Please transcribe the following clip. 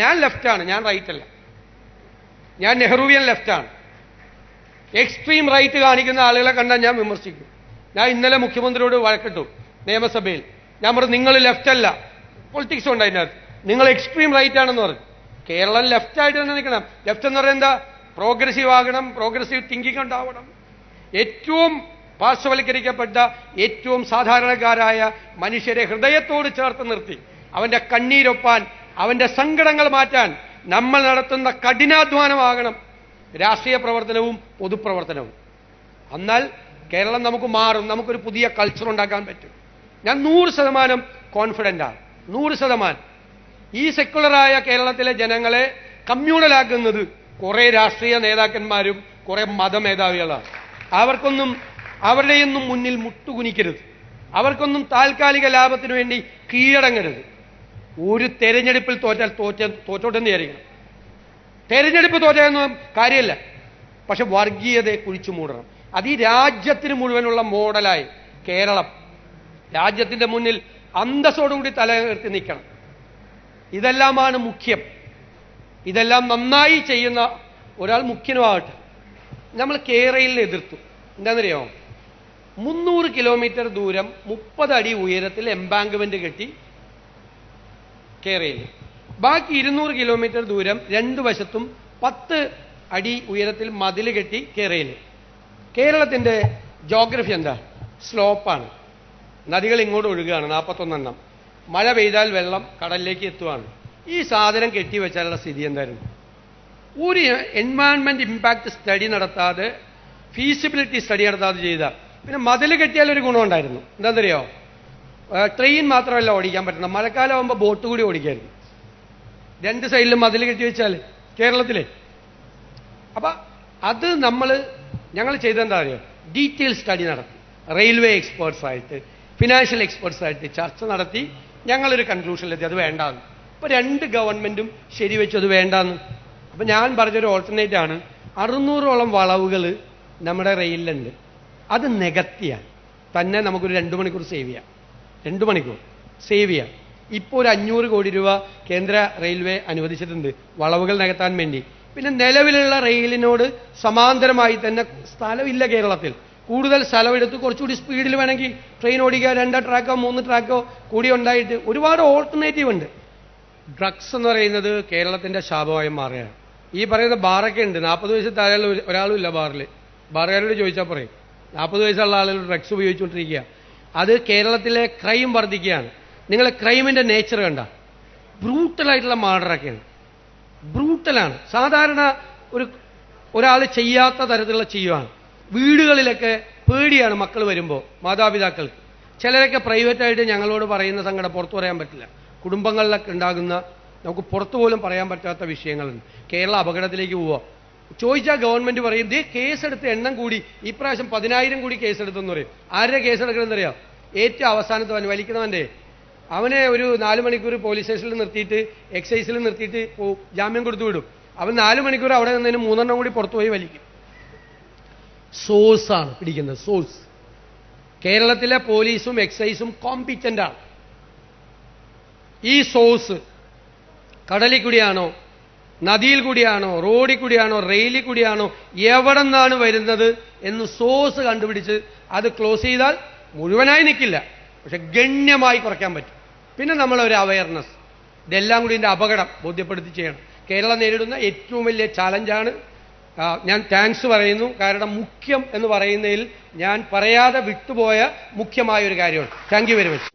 ഞാൻ ലെഫ്റ്റാണ്, ഞാൻ റൈറ്റ് അല്ല. ഞാൻ നെഹ്റുവിയൻ ലെഫ്റ്റാണ്. എക്സ്ട്രീം റൈറ്റ് കാണിക്കുന്ന ആളുകളെ കണ്ടാൽ ഞാൻ വിമർശിക്കും. ഞാൻ ഇന്നലെ മുഖ്യമന്ത്രിയോട് വഴക്കിട്ടു നിയമസഭയിൽ. ഞാൻ പറഞ്ഞു നിങ്ങൾ ലെഫ്റ്റ് അല്ല, പൊളിറ്റിക്സ് ഉണ്ട് അതിനകത്ത്, നിങ്ങൾ എക്സ്ട്രീം റൈറ്റ് ആണെന്ന് പറഞ്ഞു. കേരളം ലെഫ്റ്റായിട്ട് തന്നെ നിൽക്കണം. ലെഫ്റ്റ് എന്ന് പറയുന്നത് എന്താ? പ്രോഗ്രസീവ് ആകണം, പ്രോഗ്രസീവ് തിങ്കിങ് ഉണ്ടാവണം. ഏറ്റവും പാർശ്വവൽക്കരിക്കപ്പെട്ട ഏറ്റവും സാധാരണക്കാരായ മനുഷ്യരെ ഹൃദയത്തോട് ചേർത്ത് നിർത്തി അവന്റെ കണ്ണീരൊപ്പാൻ, അവന്റെ സങ്കടങ്ങൾ മാറ്റാൻ നമ്മൾ നടത്തുന്ന കഠിനാധ്വാനമാകണം രാഷ്ട്രീയ പ്രവർത്തനവും പൊതുപ്രവർത്തനവും. എന്നാൽ കേരളം നമുക്ക് മാറും, നമുക്കൊരു പുതിയ കൾച്ചർ ഉണ്ടാക്കാൻ പറ്റും. ഞാൻ 100% കോൺഫിഡൻ്റാണ്, 100%. ഈ സെക്കുലറായ കേരളത്തിലെ ജനങ്ങളെ കമ്മ്യൂണലാക്കുന്നത് കുറെ രാഷ്ട്രീയ നേതാക്കന്മാരും കുറെ മതമേധാവികളാണ്. അവരുടെയൊന്നും മുന്നിൽ മുട്ടുകുനിക്കരുത്. അവർക്കൊന്നും താൽക്കാലിക ലാഭത്തിനു വേണ്ടി കീഴടങ്ങരുത്. ഒരു തെരഞ്ഞെടുപ്പിൽ തോറ്റോട്ടെന്ന് വിചാരിക്കണം. തെരഞ്ഞെടുപ്പ് തോറ്റൊന്നും കാര്യമില്ല, പക്ഷെ വർഗീയതയെ കുഴിച്ചു മൂടണം. അത് ഈ രാജ്യത്തിന് മുഴുവനുള്ള മോഡലായി കേരളം രാജ്യത്തിന്റെ മുന്നിൽ അന്തസ്സോടുകൂടി തലയുയർത്തി നിൽക്കണം. ഇതെല്ലാമാണ് മുഖ്യം. ഇതെല്ലാം നന്നായി ചെയ്യുന്ന ഒരാൾ മുഖ്യനുമാകട്ടെ. നമ്മൾ കേരളയിൽ എതിർത്തു. എന്താണെന്നറിയാമോ? 300 കിലോമീറ്റർ ദൂരം 30 അടി ഉയരത്തിൽ എംബാങ്ക്മെന്റ് കെട്ടി കേരളയിൽ, ബാക്കി 200 കിലോമീറ്റർ ദൂരം 2 വശത്തും 10 അടി ഉയരത്തിൽ മതിൽ കെട്ടി കേരളയിൽ. കേരളത്തിന്റെ ജോഗ്രഫി എന്താ? സ്ലോപ്പാണ്. നദികൾ ഇങ്ങോട്ട് ഒഴുകുകയാണ്, 41 എണ്ണം. മഴ പെയ്താൽ വെള്ളം കടലിലേക്ക് എത്തുകയാണ്. ഈ സാധനം കെട്ടിവെച്ചാലുള്ള സ്ഥിതി എന്തായിരുന്നു? ഒരു എൻവയൺമെന്റ് ഇമ്പാക്ട് സ്റ്റഡി നടത്താതെ, ഫീസിബിലിറ്റി സ്റ്റഡി നടത്താതെ ചെയ്ത പിന്നെ മതിൽ കെട്ടിയാൽ ഒരു ഗുണമുണ്ടായിരുന്നു. എന്താണെന്നറിയോ? ട്രെയിൻ മാത്രമല്ല ഓടിക്കാൻ പറ്റുന്നത്, മഴക്കാലം ആകുമ്പോൾ ബോട്ട് കൂടി ഓടിക്കായിരുന്നു. 2 സൈഡിലും മതിൽ കെട്ടി വെച്ചാൽ കേരളത്തിലെ. അപ്പം അത് ഞങ്ങൾ ചെയ്തെന്താ അറിയോ? ഡീറ്റെയിൽ സ്റ്റഡി നടത്തി, റെയിൽവേ എക്സ്പേർട്സായിട്ട്, ഫിനാൻഷ്യൽ എക്സ്പേർട്സായിട്ട് ചർച്ച നടത്തി ഞങ്ങളൊരു കൺക്ലൂഷനിലെത്തി അത് വേണ്ടാന്ന്. ഇപ്പം 2 ഗവൺമെന്റും ശരിവെച്ചു അത് വേണ്ടാന്ന്. അപ്പം ഞാൻ പറഞ്ഞൊരു ഓൾട്ടർനേറ്റ് ആണ്, 600ഓളം വളവുകൾ നമ്മുടെ റെയിലുണ്ട്. അത് നികത്തിയാൽ തന്നെ നമുക്കൊരു 2 മണിക്കൂർ സേവ് ചെയ്യാം. 2 മണിക്കൂർ സേവ് ചെയ്യാം. ഇപ്പോൾ ഒരു 500 കോടി രൂപ കേന്ദ്ര റെയിൽവേ അനുവദിച്ചിട്ടുണ്ട് വളവുകൾ നികത്താൻ വേണ്ടി. പിന്നെ നിലവിലുള്ള റെയിലിനോട് സമാന്തരമായി തന്നെ സ്ഥലമില്ല കേരളത്തിൽ. കൂടുതൽ സ്ഥലമെടുത്ത് കുറച്ചുകൂടി സ്പീഡിൽ വേണമെങ്കിൽ ട്രെയിൻ ഓടിക്കുക, 2 ട്രാക്കോ 3 ട്രാക്കോ കൂടി ഉണ്ടായിട്ട് ഒരുപാട് ഓൾട്ടർനേറ്റീവ് ഉണ്ട്. ഡ്രഗ്സ് എന്ന് പറയുന്നത് കേരളത്തിന്റെ ശാപമായി മാറുകയാണ്. ഈ പറയുന്ന ബാറൊക്കെ ഉണ്ട്, 40 വയസ്സിൽ താഴെ ഒരാളും ഇല്ല ബാറിൽ. ബാറുകാരോട് ചോദിച്ചാൽ പറയും 40 വയസ്സുള്ള ആളുകൾ ഡ്രഗ്സ് ഉപയോഗിച്ചുകൊണ്ടിരിക്കുക. അത് കേരളത്തിലെ ക്രൈം വർദ്ധിക്കുകയാണ്. നിങ്ങൾ ക്രൈമിന്റെ നേച്ചർ കണ്ട ബ്രൂട്ടലായിട്ടുള്ള മർഡറൊക്കെയാണ്. ബ്രൂട്ടലാണ്. സാധാരണ ഒരാൾ ചെയ്യാത്ത തരത്തിലുള്ള ചെയ്യുവാണ്. വീടുകളിലൊക്കെ പേടിയാണ് മക്കൾ വരുമ്പോൾ മാതാപിതാക്കൾക്ക്. ചിലരൊക്കെ പ്രൈവറ്റായിട്ട് ഞങ്ങളോട് പറയുന്ന സങ്കടം പുറത്തു പറയാൻ പറ്റില്ല. കുടുംബങ്ങളിലൊക്കെ ഉണ്ടാകുന്ന നമുക്ക് പുറത്തു പോലും പറയാൻ പറ്റാത്ത വിഷയങ്ങളുണ്ട്. കേരളം അപകടത്തിലേക്ക് പോവുക. ചോദിച്ചാൽ ഗവൺമെന്റ് പറയും കേസെടുത്ത് എണ്ണം കൂടി, ഇപ്രാവശ്യം 10,000 കൂടി കേസെടുത്തെന്ന് പറയും. ആരുടെ കേസെടുക്കണമെന്നറിയാം? ഏറ്റവും അവസാനത്തെ വലിക്കുന്നവന്റെ. അവനെ ഒരു 4 മണിക്കൂർ പോലീസ് സ്റ്റേഷനിൽ നിർത്തിയിട്ട് എക്സൈസിൽ നിർത്തിയിട്ട് ജാമ്യം കൊടുത്തു വിടും. അവൻ 4 മണിക്കൂർ അവിടെ നിന്നതിന് 3 എണ്ണം കൂടി പുറത്തുപോയി വലിക്കും. സോഴ്സാണ് പിടിക്കുന്നത്, സോഴ്സ്. കേരളത്തിലെ പോലീസും എക്സൈസും കോമ്പിറ്റന്റ് ആണ്. ഈ സോഴ്സ് കടലിൽ കൂടിയാണോ, നദിയിൽ കൂടിയാണോ, റോഡിൽ കൂടിയാണോ, റെയിലിൽ കൂടിയാണോ, എവിടെ നിന്നാണ് വരുന്നത് എന്ന് സോഴ്സ് കണ്ടുപിടിച്ച് അത് ക്ലോസ് ചെയ്താൽ മുഴുവനായി നിൽക്കില്ല, പക്ഷെ ഗണ്യമായി കുറയ്ക്കാൻ പറ്റും. പിന്നെ നമ്മളൊരു അവയർനെസ്, ഇതെല്ലാം കൂടി ഇതിൻ്റെ അപകടം ബോധ്യപ്പെടുത്തി ചെയ്യണം. കേരളം നേരിടുന്ന ഏറ്റവും വലിയ ചാലഞ്ചാണ്. ഞാൻ താങ്ക്സ് പറയുന്നു. കാരണം മുഖ്യം എന്ന് പറയുന്നതിൽ ഞാൻ പറയാതെ വിട്ടുപോയ മുഖ്യമായ ഒരു കാര്യമാണ്. Thank you very much.